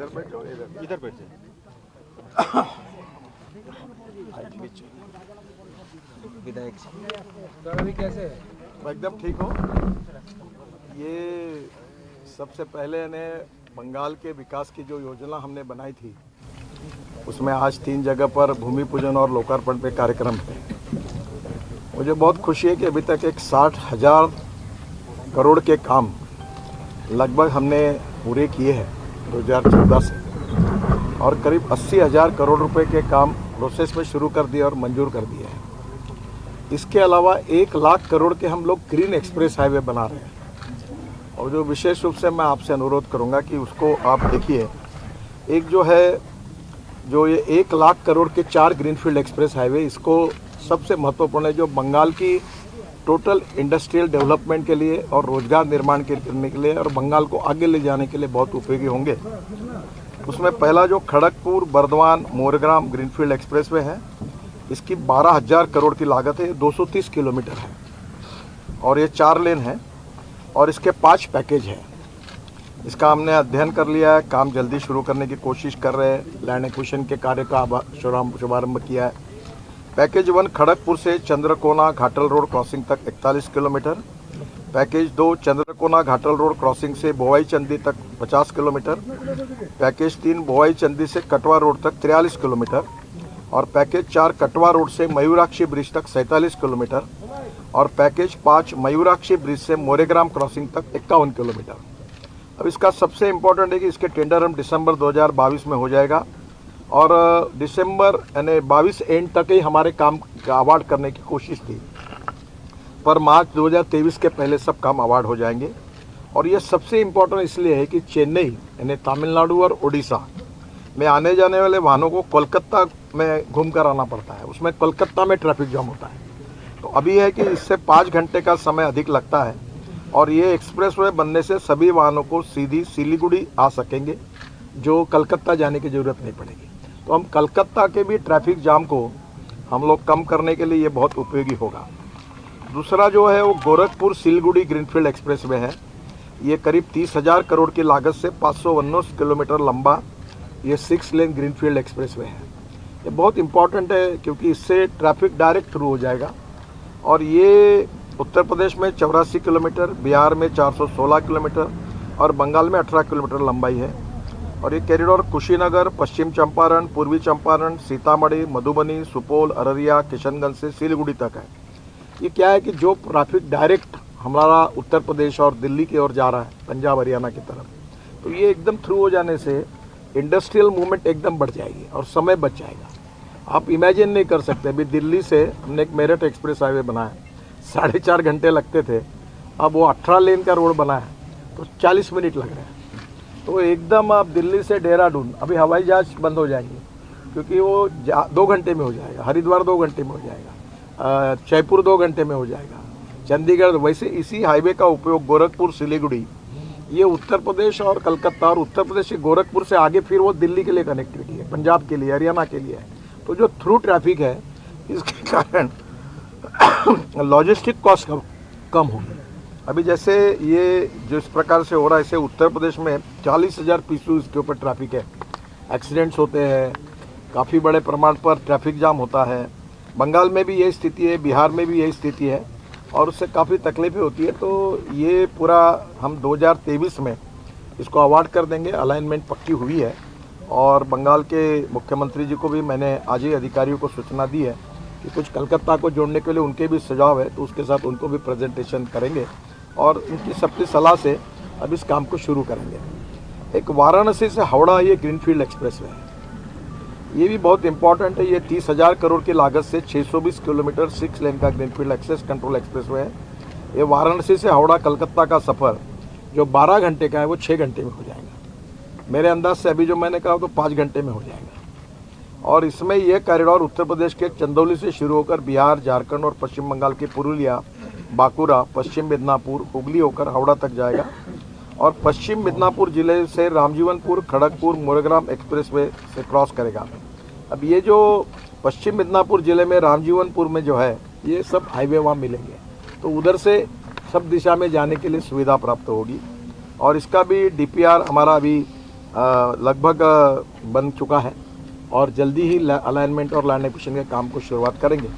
इधर बैठो, इधर बैठ जाए। विधायक सर अभी कैसे है? मैं एकदम ठीक हूँ। ये सबसे पहले ने बंगाल के विकास की जो योजना हमने बनाई थी, उसमें आज 3 जगह पर भूमि पूजन और लोकार्पण पे कार्यक्रम है। मुझे बहुत खुशी है कि अभी तक एक 60,000 करोड़ के काम लगभग हमने पूरे किए हैं 2014 से, और करीब 80,000 करोड़ रुपए के काम प्रोसेस में शुरू कर दिए और मंजूर कर दिए हैं। इसके अलावा 1 लाख करोड़ के हम लोग ग्रीन एक्सप्रेस हाईवे बना रहे हैं, और जो विशेष रूप से मैं आपसे अनुरोध करूंगा कि उसको आप देखिए। एक जो है, जो ये 1 लाख करोड़ के 4 ग्रीनफील्ड एक्सप्रेस हाईवे, इसको सबसे महत्वपूर्ण है, जो बंगाल की टोटल इंडस्ट्रियल डेवलपमेंट के लिए और रोजगार निर्माण करने के लिए और बंगाल को आगे ले जाने के लिए बहुत उपयोगी होंगे। उसमें पहला जो खड़गपुर बर्दवान मोरग्राम ग्रीनफील्ड एक्सप्रेसवे है, इसकी 12,000 करोड़ की लागत है। 230 किलोमीटर है और ये 4 लेन है और इसके 5 पैकेज हैं। इसका हमने अध्ययन कर लिया है, काम जल्दी शुरू करने की कोशिश कर रहे हैं। लैंड एक्विजिशन के कार्य का शुभारंभ किया है। पैकेज 1 खड़गपुर से चंद्रकोना घाटल रोड क्रॉसिंग तक 41 kilometre. Package 2 Chandrakona Ghatal road crossing से बोवाई चंदी तक 50 किलोमीटर। पैकेज 3 बोवाई चंदी से कटवा रोड तक 43 किलोमीटर। और पैकेज 4 कटवा रोड से मयूराक्षी ब्रिज तक 47 किलोमीटर। और पैकेज 5 मयूराक्षी ब्रिज से मोरेग्राम क्रॉसिंग तक 51 किलोमीटर। अब इसका सबसे इम्पोर्टेंट है कि इसके टेंडर हम दिसंबर 2022 में हो जाएगा, और दिसंबर यानी 22 एंड तक ही हमारे काम का अवार्ड करने की कोशिश थी, पर मार्च 2023 के पहले सब काम अवार्ड हो जाएंगे। और ये सबसे इम्पोर्टेंट इसलिए है कि चेन्नई यानी तमिलनाडु और उड़ीसा में आने जाने वाले वाहनों को कोलकाता में घूम कर आना पड़ता है। उसमें कोलकाता में ट्रैफिक जाम होता है। तो अभी है कि इससे 5 घंटे का समय अधिक लगता है, और ये एक्सप्रेसवे बनने से सभी वाहनों को सीधी सिलीगुड़ी आ सकेंगे, जो कलकत्ता जाने की ज़रूरत नहीं पड़ेगी। तो हम कलकत्ता के भी ट्रैफिक जाम को हम लोग कम करने के लिए ये बहुत उपयोगी होगा। दूसरा जो है वो गोरखपुर सिलीगुड़ी ग्रीनफील्ड एक्सप्रेसवे है। ये करीब 30,000 करोड़ की लागत से 519 किलोमीटर लंबा ये 6 लेन ग्रीनफील्ड एक्सप्रेसवे है। ये बहुत इम्पॉर्टेंट है क्योंकि इससे ट्रैफिक डायरेक्ट थ्रू हो जाएगा, और ये उत्तर प्रदेश में 84 किलोमीटर, बिहार में 416 किलोमीटर और बंगाल में 18 किलोमीटर लंबाई है। और ये कॉरिडोर कुशीनगर, पश्चिम चंपारण, पूर्वी चंपारण, सीतामढ़ी, मधुबनी, सुपौल, अररिया, किशनगंज से सिलीगुड़ी तक है। ये क्या है कि जो ट्रैफिक डायरेक्ट हमारा उत्तर प्रदेश और दिल्ली की ओर जा रहा है, पंजाब हरियाणा की तरफ, तो ये एकदम थ्रू हो जाने से इंडस्ट्रियल मूवमेंट एकदम बढ़ जाएगी और समय बच जाएगा। आप इमेजिन नहीं कर सकते, अभी दिल्ली से हमने एक मेरठ एक्सप्रेस हाईवे बनाया, 4.5 घंटे लगते थे, अब वो 18 लेन का रोड बना है तो 40 मिनट लग रहे हैं। तो एकदम आप दिल्ली से देहरादून, अभी हवाई जहाज बंद हो जाएंगे क्योंकि वो 2 घंटे में हो जाएगा, हरिद्वार 2 घंटे में हो जाएगा, जयपुर 2 घंटे में हो जाएगा, चंडीगढ़। वैसे इसी हाईवे का उपयोग गोरखपुर सिलीगुड़ी, ये उत्तर प्रदेश और कलकत्ता, और उत्तर प्रदेश के गोरखपुर से आगे फिर वो दिल्ली के लिए कनेक्टिविटी है, पंजाब के लिए, हरियाणा के लिए है। तो जो थ्रू ट्रैफिक है, इसके कारण लॉजिस्टिक कॉस्ट कम होगी। अभी जैसे ये जो इस प्रकार से हो रहा है, इसे उत्तर प्रदेश में 40,000 पीसू इसके ऊपर ट्रैफिक है, एक्सीडेंट्स होते हैं, काफ़ी बड़े प्रमाण पर ट्रैफिक जाम होता है। बंगाल में भी यही स्थिति है, बिहार में भी यही स्थिति है, और उससे काफ़ी तकलीफें होती है। तो ये पूरा हम 2023 में इसको अवार्ड कर देंगे, अलाइनमेंट पक्की हुई है, और बंगाल के मुख्यमंत्री जी को भी मैंने आज ही अधिकारियों को सूचना दी है कि कुछ कलकत्ता को जोड़ने के लिए उनके भी सुझाव है, तो उसके साथ उनको भी प्रेजेंटेशन करेंगे और उनकी सबकी सलाह से अब इस काम को शुरू करेंगे। एक वाराणसी से हावड़ा ये ग्रीनफील्ड एक्सप्रेसवे है, ये भी बहुत इंपॉर्टेंट है। ये 30,000 करोड़ की लागत से 620 किलोमीटर 6 लेन का ग्रीनफील्ड एक्सेस कंट्रोल एक्सप्रेसवे है। ये वाराणसी से हावड़ा कलकत्ता का सफ़र जो 12 घंटे का है वो 6 घंटे में हो जाएगा। मेरे अंदाज से अभी जो मैंने कहा तो 5 घंटे में हो जाएगा। और इसमें यह कॉरिडोर उत्तर प्रदेश के चंदौली से शुरू होकर बिहार, झारखंड और पश्चिम बंगाल के पुरुलिया, बांकुरा, पश्चिम मिदनापुर, हुगली होकर हावड़ा तक जाएगा, और पश्चिम मिदनापुर जिले से रामजीवनपुर, खड़गपुर, मोरेग्राम एक्सप्रेसवे से क्रॉस करेगा। अब ये जो पश्चिम मिदनापुर जिले में रामजीवनपुर में जो है, ये सब हाईवे वहाँ मिलेंगे, तो उधर से सब दिशा में जाने के लिए सुविधा प्राप्त होगी। और इसका भी DPR हमारा अभी लगभग बन चुका है और जल्दी ही अलाइनमेंट और लैंड एक्विजिशन के काम को शुरुआत करेंगे।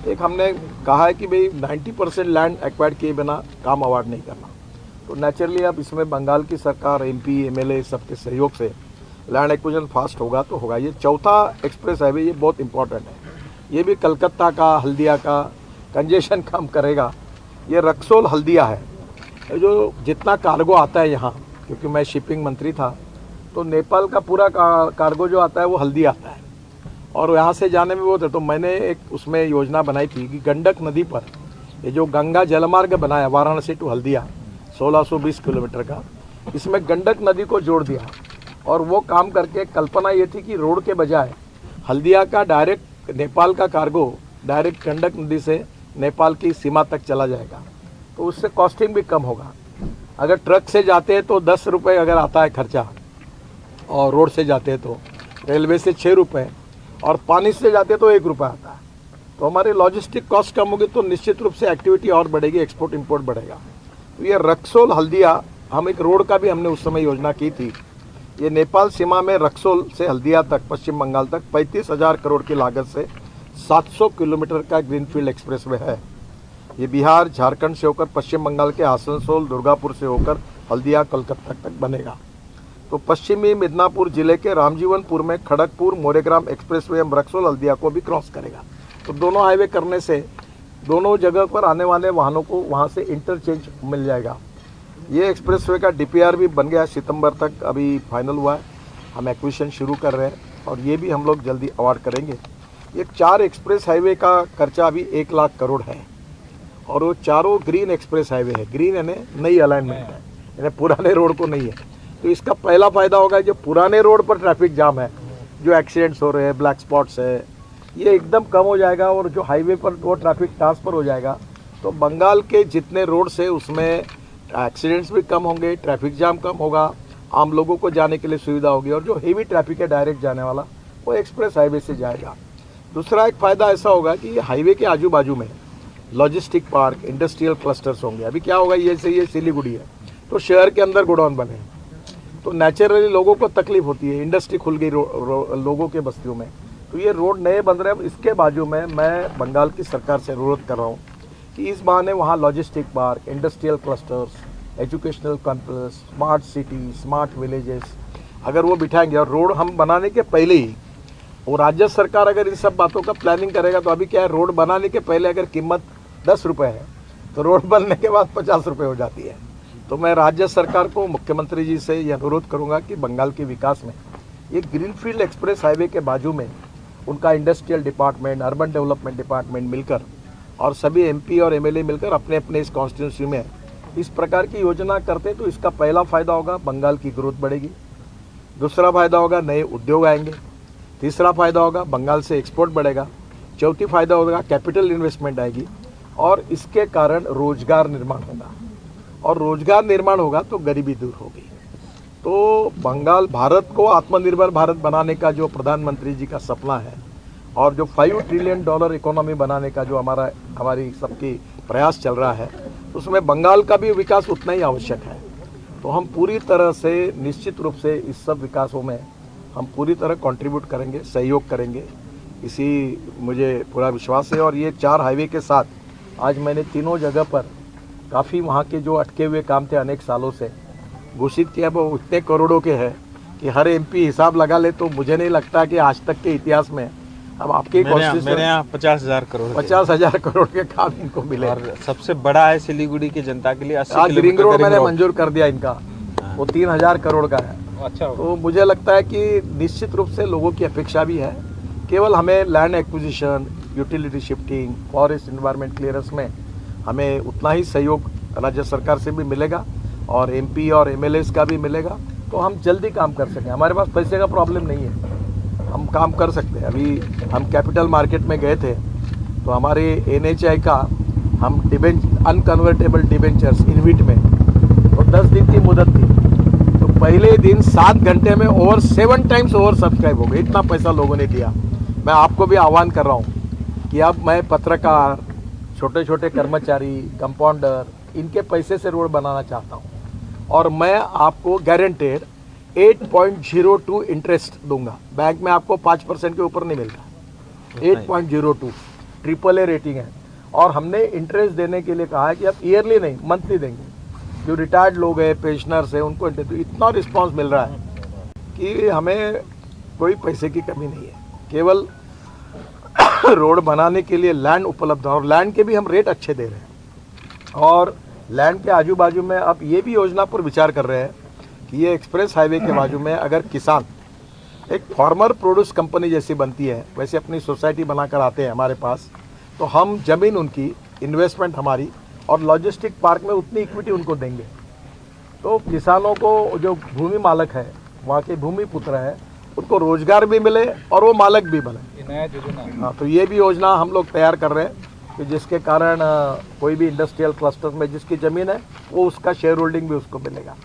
एक हमने कहा है कि भाई 90% लैंड एक्वायर्ड किए बिना काम अवार्ड नहीं करना, तो नेचुरली अब इसमें बंगाल की सरकार, एमपी, एमएलए सबके सहयोग से लैंड एक्विजिशन फास्ट होगा तो होगा। ये चौथा एक्सप्रेस हाईवे ये बहुत इंपॉर्टेंट है, ये भी कलकत्ता का, हल्दिया का कंजेशन कम करेगा। ये रक्सौल हल्दिया है, जो जितना कार्गो आता है यहाँ, क्योंकि मैं शिपिंग मंत्री था तो नेपाल का पूरा कार्गो जो आता है वो हल्दी आता है और यहाँ से जाने में बहुत है। तो मैंने एक उसमें योजना बनाई थी कि गंडक नदी पर ये जो गंगा जलमार्ग बनाया वाराणसी टू हल्दिया 1620 किलोमीटर का, इसमें गंडक नदी को जोड़ दिया और वो काम करके कल्पना ये थी कि रोड के बजाय हल्दिया का डायरेक्ट नेपाल का कार्गो डायरेक्ट गंडक नदी से नेपाल की सीमा तक चला जाएगा, तो उससे कॉस्टिंग भी कम होगा। अगर ट्रक से जाते हैं तो 10 रुपये अगर आता है खर्चा, और रोड से जाते हैं तो रेलवे से 6 रुपये, और पानी से जाते हैं तो 1 रुपये आता है। तो हमारी लॉजिस्टिक कॉस्ट कम होगी तो निश्चित रूप से एक्टिविटी और बढ़ेगी, एक्सपोर्ट इंपोर्ट बढ़ेगा। तो ये रक्सौल हल्दिया, हम एक रोड का भी हमने उस समय योजना की थी। ये नेपाल सीमा में रक्सौल से हल्दिया तक, पश्चिम बंगाल तक 35,000 करोड़ की लागत से 700 किलोमीटर का ग्रीनफील्ड एक्सप्रेसवे है। ये बिहार, झारखंड से होकर पश्चिम बंगाल के आसनसोल, दुर्गापुर से होकर हल्दिया, कोलकाता तक बनेगा। तो पश्चिमी मिदनापुर जिले के रामजीवनपुर में खड़गपुर मोरेग्राम एक्सप्रेसवे हम रक्सौल हल्दिया को भी क्रॉस करेगा। तो दोनों हाईवे करने से दोनों जगह पर आने वाले वाहनों को वहाँ से इंटरचेंज मिल जाएगा। ये एक्सप्रेसवे का डीपीआर भी बन गया, सितंबर तक अभी फाइनल हुआ है, हम एक्विजिशन शुरू कर रहे हैं और ये भी हम लोग जल्दी अवार्ड करेंगे। ये 4 एक्सप्रेस हाईवे का खर्चा अभी 1 लाख करोड़ है और वो चारों ग्रीन एक्सप्रेस हाईवे है। ग्रीन यानी नई अलाइनमेंट है, यानी पुराने रोड को नहीं है। तो इसका पहला फ़ायदा होगा, जो पुराने रोड पर ट्रैफिक जाम है, जो एक्सीडेंट्स हो रहे हैं, ब्लैक स्पॉट्स है, ये एकदम कम हो जाएगा और जो हाईवे पर वो ट्रैफिक ट्रांसफ़र हो जाएगा। तो बंगाल के जितने रोड्स है उसमें एक्सीडेंट्स भी कम होंगे, ट्रैफिक जाम कम होगा, आम लोगों को जाने के लिए सुविधा होगी और जो हेवी ट्रैफिक है डायरेक्ट जाने वाला वो एक्सप्रेस हाईवे से जाएगा। दूसरा एक फ़ायदा ऐसा होगा कि ये हाईवे के आजू बाजू में लॉजिस्टिक पार्क, इंडस्ट्रियल क्लस्टर्स होंगे। अभी क्या होगा, ये सिलीगुड़ी है तो शहर के अंदर गोडाउन बने तो नेचुरली लोगों को तकलीफ होती है, इंडस्ट्री खुल गई लोगों के बस्तियों में, तो ये रोड नए बन रहे हैं। इसके बाजू में मैं बंगाल की सरकार से अनुरोध कर रहा हूँ कि इस बहाने वहाँ logistic park, industrial clusters, educational campus, smart city, smart villages अगर वो बिठाएंगे और रोड हम बनाने के पहले ही, और राज्य सरकार अगर इन सब बातों का प्लानिंग करेगा, तो अभी क्या है, रोड बनाने के पहले अगर कीमत 10 रुपये है तो रोड बनने के बाद 50 रुपये हो जाती है। तो मैं राज्य सरकार को, मुख्यमंत्री जी से ये अनुरोध करूंगा कि बंगाल के विकास में ये ग्रीनफील्ड एक्सप्रेस हाईवे के बाजू में उनका industrial department, urban development department मिलकर और सभी एमपी और एमएलए मिलकर अपने अपने इस कॉन्स्टिट्यूंसी में इस प्रकार की योजना करते तो इसका पहला फ़ायदा होगा, बंगाल की ग्रोथ बढ़ेगी। दूसरा फ़ायदा होगा, नए उद्योग आएंगे। तीसरा फ़ायदा होगा, बंगाल से एक्सपोर्ट बढ़ेगा। चौथी फ़ायदा होगा, कैपिटल इन्वेस्टमेंट आएगी और इसके कारण रोजगार निर्माण होगा और रोजगार निर्माण होगा तो गरीबी दूर होगी। तो बंगाल भारत को आत्मनिर्भर भारत बनाने का जो प्रधानमंत्री जी का सपना है और जो $5 ट्रिलियन इकोनॉमी बनाने का जो हमारी सबकी प्रयास चल रहा है, उसमें बंगाल का भी विकास उतना ही आवश्यक है। तो हम पूरी तरह से निश्चित रूप से इस सब विकासों में हम पूरी तरह कंट्रीब्यूट करेंगे, सहयोग करेंगे, इसी मुझे पूरा विश्वास है। और ये 4 हाईवे के साथ आज मैंने तीनों जगह पर काफ़ी वहाँ के जो अटके हुए काम थे अनेक सालों से घोषित किया, वो इतने करोड़ों के हैं कि हर एमपी हिसाब लगा ले तो मुझे नहीं लगता कि आज तक के इतिहास में अब आपके मेरे यहाँ 50,000 करोड़ 50,000 करोड़ के काम इनको मिले। और सबसे बड़ा है सिलीगुड़ी की जनता के लिए 80 आज रिंग रोड मैंने मंजूर कर दिया इनका, वो 3,000 करोड़ का है। अच्छा, तो मुझे लगता है कि निश्चित रूप से लोगों की अपेक्षा भी है, केवल हमें land acquisition, utility shifting, forest environment clearance में हमें उतना ही सहयोग राज्य सरकार से भी मिलेगा और एमपी और एमएलएस का भी मिलेगा, तो हम जल्दी काम कर सकें। हमारे पास पैसे का प्रॉब्लम नहीं है, हम काम कर सकते हैं। अभी हम कैपिटल मार्केट में गए थे तो हमारे NHAI का हम अनकन्वर्टेबल डिबेंचर्स इनविट में तो 10 दिन की मुदत थी, तो पहले दिन 7 घंटे में 7 टाइम्स ओवर सब्सक्राइब हो गए, इतना पैसा लोगों ने दिया। मैं आपको भी आह्वान कर रहा हूँ कि अब मैं पत्रकार, छोटे छोटे कर्मचारी, कंपाउंडर, इनके पैसे से रोड बनाना चाहता हूँ और मैं आपको गारंटेड 8.02 इंटरेस्ट दूंगा। बैंक में आपको 5% के ऊपर नहीं मिलता। 8.02 AAA रेटिंग है। और हमने इंटरेस्ट देने के लिए कहा है कि आप ईयरली नहीं, मंथली देंगे। जो रिटायर्ड लोग हैं, पेंशनर्स हैं, उनको इतना रिस्पांस मिल रहा है कि हमें कोई पैसे की कमी नहीं है। केवल रोड बनाने के लिए लैंड उपलब्ध है और लैंड के भी हम रेट अच्छे दे रहे हैं। और लैंड के आजू बाजू में अब ये भी योजना पर विचार कर रहे हैं कि ये एक्सप्रेस हाईवे के बाजू में अगर किसान एक फार्मर प्रोड्यूस कंपनी जैसी बनती है, वैसे अपनी सोसाइटी बनाकर आते हैं हमारे पास, तो हम ज़मीन उनकी, इन्वेस्टमेंट हमारी और लॉजिस्टिक पार्क में उतनी इक्विटी उनको देंगे। तो किसानों को, जो भूमि मालक है, वहाँ के भूमि पुत्र है, उनको रोजगार भी मिले और वो मालक भी बने। नया योजना। हाँ, तो ये भी योजना हम लोग तैयार कर रहे हैं कि जिसके कारण कोई भी इंडस्ट्रियल क्लस्टर में जिसकी ज़मीन है वो उसका शेयर होल्डिंग भी उसको मिलेगा।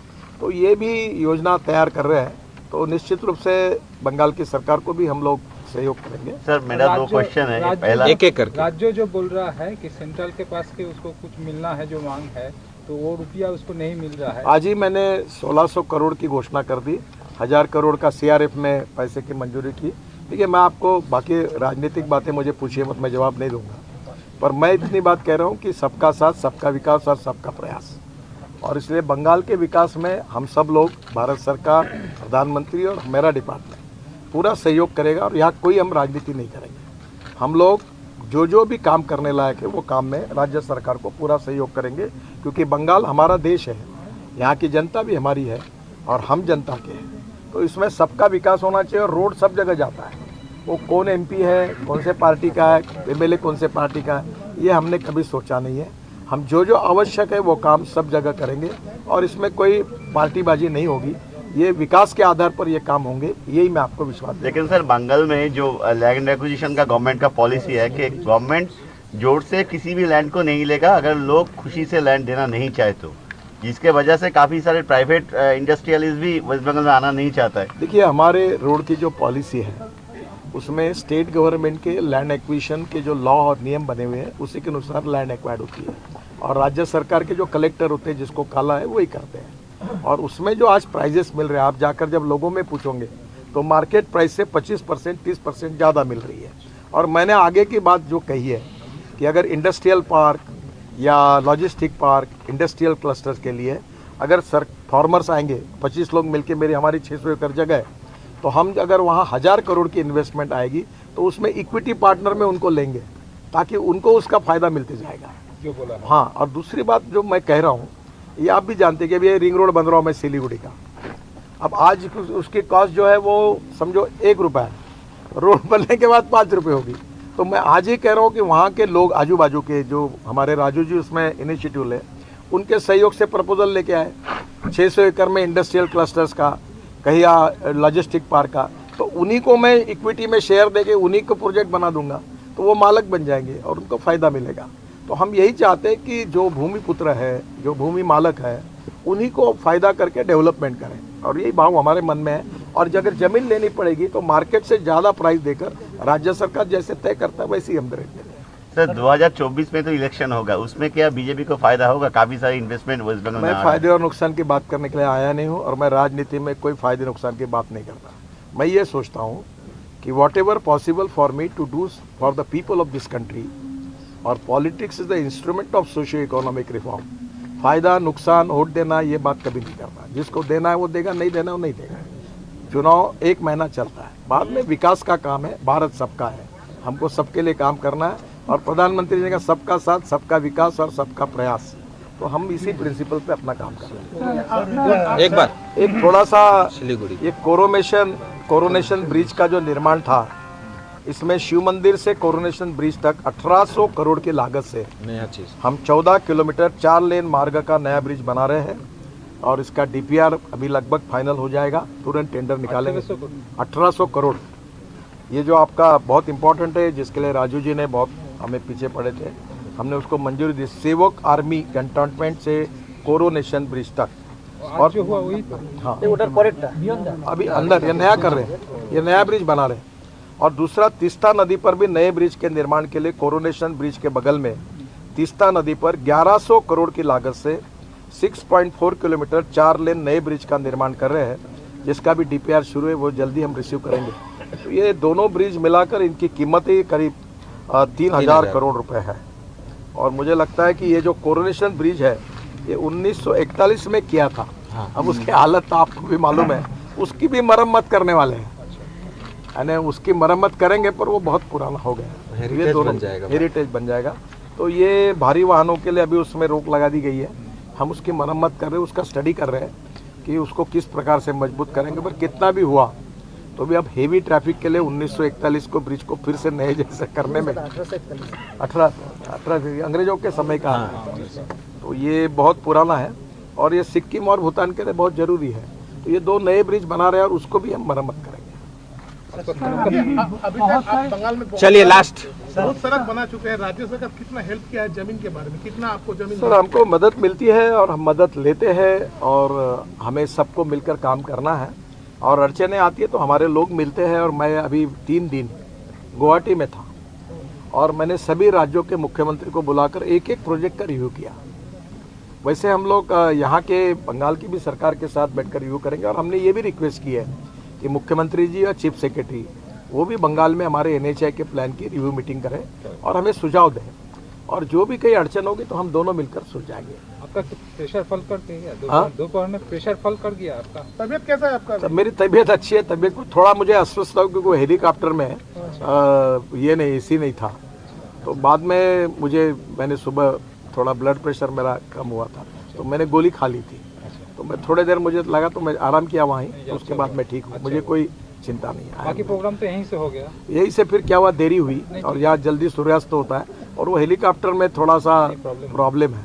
तो ये भी योजना तैयार कर रहे हैं। तो निश्चित रूप से बंगाल की सरकार को भी हम लोग सहयोग करेंगे। सर मेरा 2 क्वेश्चन है। पहला, एक एक करके। राज्य जो बोल रहा है कि सेंट्रल के पास के उसको कुछ मिलना है, जो मांग है, तो वो रुपया उसको नहीं मिल रहा है। आज ही मैंने 1600 करोड़ की घोषणा कर दी, 1000 करोड़ का CRF में पैसे की मंजूरी की। देखिए, मैं आपको बाकी राजनीतिक बातें मुझे पूछिए मत, मैं जवाब नहीं दूंगा, पर मैं इतनी बात कह रहा हूँ कि सबका साथ, सबका विकास और सबका प्रयास। और इसलिए बंगाल के विकास में हम सब लोग, भारत सरकार, प्रधानमंत्री और मेरा डिपार्टमेंट पूरा सहयोग करेगा। और यहाँ कोई हम राजनीति नहीं करेंगे। हम लोग जो भी काम करने लायक है वो काम में राज्य सरकार को पूरा सहयोग करेंगे, क्योंकि बंगाल हमारा देश है, यहाँ की जनता भी हमारी है और हम जनता के हैं। तो इसमें सबका विकास होना चाहिए। और रोड सब जगह जाता है, वो कौन MP है, कौन से पार्टी का है, MLA कौन से पार्टी का है, ये हमने कभी सोचा नहीं है। हम जो आवश्यक है वो काम सब जगह करेंगे और इसमें कोई पार्टीबाजी नहीं होगी। ये विकास के आधार पर ये काम होंगे, यही मैं आपको विश्वास देता हूं। लेकिन सर बंगाल में जो लैंड एक्विजिशन का गवर्नमेंट का पॉलिसी है कि गवर्नमेंट जोर से किसी भी लैंड को नहीं लेगा अगर लोग खुशी से लैंड देना नहीं चाहे तो, जिसके वजह से काफ़ी सारे प्राइवेट इंडस्ट्रियलिस्ट भी वेस्ट बंगाल में आना नहीं चाहता है। देखिए, हमारे रोड की जो पॉलिसी है उसमें स्टेट गवर्नमेंट के लैंड एक्विजिशन के जो लॉ और नियम बने हुए हैं उसी के अनुसार लैंड एक्वायर्ड होती है। और राज्य सरकार के जो कलेक्टर होते हैं, जिसको काला है, वही करते हैं। और उसमें जो आज प्राइजेस मिल रहे हैं, आप जाकर जब लोगों में पूछोगे तो मार्केट प्राइस से 25% 30% ज़्यादा मिल रही है। और मैंने आगे की बात जो कही है कि अगर इंडस्ट्रियल पार्क या लॉजिस्टिक पार्क, इंडस्ट्रियल क्लस्टर्स के लिए अगर फार्मर्स आएंगे, 25 लोग मिलके, मेरी हमारी 600 एकड़ जगह है, तो हम अगर वहाँ 1000 करोड़ की इन्वेस्टमेंट आएगी तो उसमें इक्विटी पार्टनर में उनको लेंगे, ताकि उनको उसका फ़ायदा मिलते जाएगा। जो बोला। हाँ, और दूसरी बात जो मैं कह रहा हूँ, ये आप भी जानते हैं कि अभी ये रिंग रोड बन रहा हूँ मैं सिलीगुड़ी का। अब आज उसकी कॉस्ट जो है वो समझो 1 रुपया है, रोड बनने के बाद 5 रुपये होगी। तो मैं आज ही कह रहा हूँ कि वहाँ के लोग, आजू बाजू के जो हमारे राजू जी उसमें इनिशिएटिव ले, उनके सहयोग से प्रपोजल लेके आए 600 एकड़ में इंडस्ट्रियल क्लस्टर्स का, कहीं लॉजिस्टिक पार्क का, तो उन्हीं को मैं इक्विटी में शेयर देके उन्हीं को प्रोजेक्ट बना दूंगा, तो वो मालक बन जाएंगे और उनको फ़ायदा मिलेगा। तो हम यही चाहते हैं कि जो भूमि पुत्र है, जो भूमि मालक है, उन्हीं को फ़ायदा करके डेवलपमेंट करें, और यही भाव हमारे मन में है। और अगर ज़मीन लेनी पड़ेगी तो मार्केट से ज़्यादा प्राइस देकर राज्य सरकार जैसे तय करता है वैसे ही हम रेट देंगे। सर 2024 में तो इलेक्शन होगा, उसमें क्या बीजेपी को फायदा होगा? काफ़ी सारी इन्वेस्टमेंट वेस्ट बंगाल में। मैं फ़ायदे और नुकसान की बात करने के लिए आया नहीं हूँ, और मैं राजनीति में कोई फ़ायदे नुकसान की बात नहीं करता। मैं ये सोचता हूँ कि whatever possible for me to do for the people of this country, और politics is the instrument of socio economic reform. फ़ायदा नुकसान वोट देना ये बात कभी नहीं करता। जिसको देना है वो देगा, नहीं देना वो नहीं देगा। चुनाव 1 महीना चलता है, बाद में विकास का काम है, भारत सबका है, हमको सबके लिए काम करना है। और प्रधानमंत्री जी का सबका साथ, सबका विकास और सबका प्रयास, तो हम इसी प्रिंसिपल पे अपना काम कर रहे हैं। एक बार एक थोड़ा सा सिलीगुड़ी ये कोरोनेशन ब्रिज का जो निर्माण था, इसमें शिव मंदिर से कोरोनेशन ब्रिज तक 1800 करोड़ की लागत से नया चीज हम 14 किलोमीटर 4 लेन मार्ग का नया ब्रिज बना रहे हैं। और इसका DPR अभी लगभग फाइनल हो जाएगा, तुरंत टेंडर निकालेंगे। 1800 करोड़, ये जो आपका बहुत इंपॉर्टेंट है, जिसके लिए राजू जी ने बहुत हमें पीछे पड़े थे, हमने उसको मंजूरी दी। सेवक आर्मी कैंटोनमेंट से कोरोनेशन ब्रिज तक। और जो हुआ वही तो। हाँ, अभी अंदर ये नया कर रहे हैं, ये नया ब्रिज बना रहे हैं। और दूसरा, तीस्ता नदी पर भी नए ब्रिज के निर्माण के लिए कोरोनेशन ब्रिज के बगल में तीस्ता नदी पर 1100 करोड़ की लागत से 6.4 किलोमीटर 4 लेन नए ब्रिज का निर्माण कर रहे हैं, जिसका भी DPR शुरू है वो जल्दी हम रिसीव करेंगे। तो ये दोनों ब्रिज मिलाकर इनकी कीमत ही करीब 3,000 करोड़ रुपए है। और मुझे लगता है कि ये जो कोरोनेशन ब्रिज है ये 1941 में किया था। अब उसकी हालत तो आपको भी मालूम है, उसकी भी मरम्मत करने वाले हैं, यानी उसकी मरम्मत करेंगे पर वो बहुत पुराना हो गया है। ये दोनों हेरिटेज बन जाएगा। तो ये भारी वाहनों के लिए अभी उसमें रोक लगा दी गई है। हम उसकी मरम्मत कर रहे हैं, उसका स्टडी कर रहे हैं कि उसको किस प्रकार से मजबूत करेंगे। पर कितना भी हुआ तो भी अब हेवी ट्रैफिक के लिए 1941 को ब्रिज को फिर से नए जैसे करने में 18 अंग्रेजों के समय का है। तो ये बहुत पुराना है और ये सिक्किम और भूटान के लिए बहुत ज़रूरी है। तो ये दो नए ब्रिज बना रहे हैं और उसको भी हम मरम्मत करेंगे। अभी तक आप बंगाल में चलिए लास्ट बहुत सड़क बना चुके हैं, राज्य सरकार कितना हेल्प किया है जमीन के बारे में, कितना आपको जमीन? सर हमको मदद मिलती है और हम मदद लेते हैं और हमें सबको मिलकर काम करना है। और अड़चने आती है तो हमारे लोग मिलते हैं। और मैं अभी 3 दिन गुवाहाटी में था और मैंने सभी राज्यों के मुख्यमंत्री को बुलाकर एक एक प्रोजेक्ट का रिव्यू किया। वैसे हम लोग यहाँ के बंगाल की भी सरकार के साथ बैठकर रिव्यू करेंगे। और हमने ये भी रिक्वेस्ट की है कि मुख्यमंत्री जी और चीफ सेक्रेटरी वो भी बंगाल में हमारे NHI के प्लान की रिव्यू मीटिंग करें और हमें सुझाव दें। और जो भी कहीं अड़चन होगी तो हम दोनों मिलकर सुलझाएंगे। आपका प्रेशर फॉल कर दिया? दोपहर में प्रेशर फॉल कर गया आपका? तबीयत कैसा है आपका? मेरी तबीयत अच्छी है। तबीयत को थोड़ा मुझे अस्वस्थ था क्योंकि हेलीकॉप्टर में ये नहीं AC नहीं था। तो बाद में मैंने सुबह थोड़ा ब्लड प्रेशर मेरा कम हुआ था तो मैंने गोली खा ली थी। तो मैं थोड़ी देर मुझे लगा तो मैं आराम किया वहीं, तो उसके बाद मैं ठीक हूँ। मुझे कोई चिंता नहीं है। बाकी प्रोग्राम तो यहीं से हो गया? यहीं से फिर क्या हुआ, देरी हुई और यहाँ जल्दी सूर्यास्त होता है और वो हेलीकॉप्टर में थोड़ा सा प्रॉब्लम है।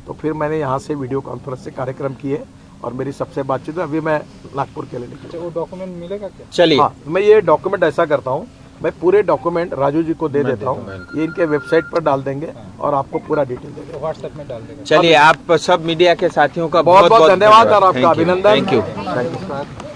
तो फिर मैंने यहाँ से वीडियो कॉन्फ्रेंस से कार्यक्रम किए और मेरी सबसे बातचीत। अभी मैं नागपुर के लिए निकला। वो डॉक्यूमेंट मिलेगा क्या? चलिए हाँ, मैं ये डॉक्यूमेंट ऐसा करता हूँ, मैं पूरे डॉक्यूमेंट राजू जी को दे देता हूँ। ये इनके वेबसाइट पर डाल देंगे और आपको पूरा डिटेल देंगे। व्हाट्सएप में डाल देंगे। चलिए आप सब मीडिया के साथियों का बहुत बहुत धन्यवाद और आपका Thank you. अभिनंदन। Thank you. Thank you.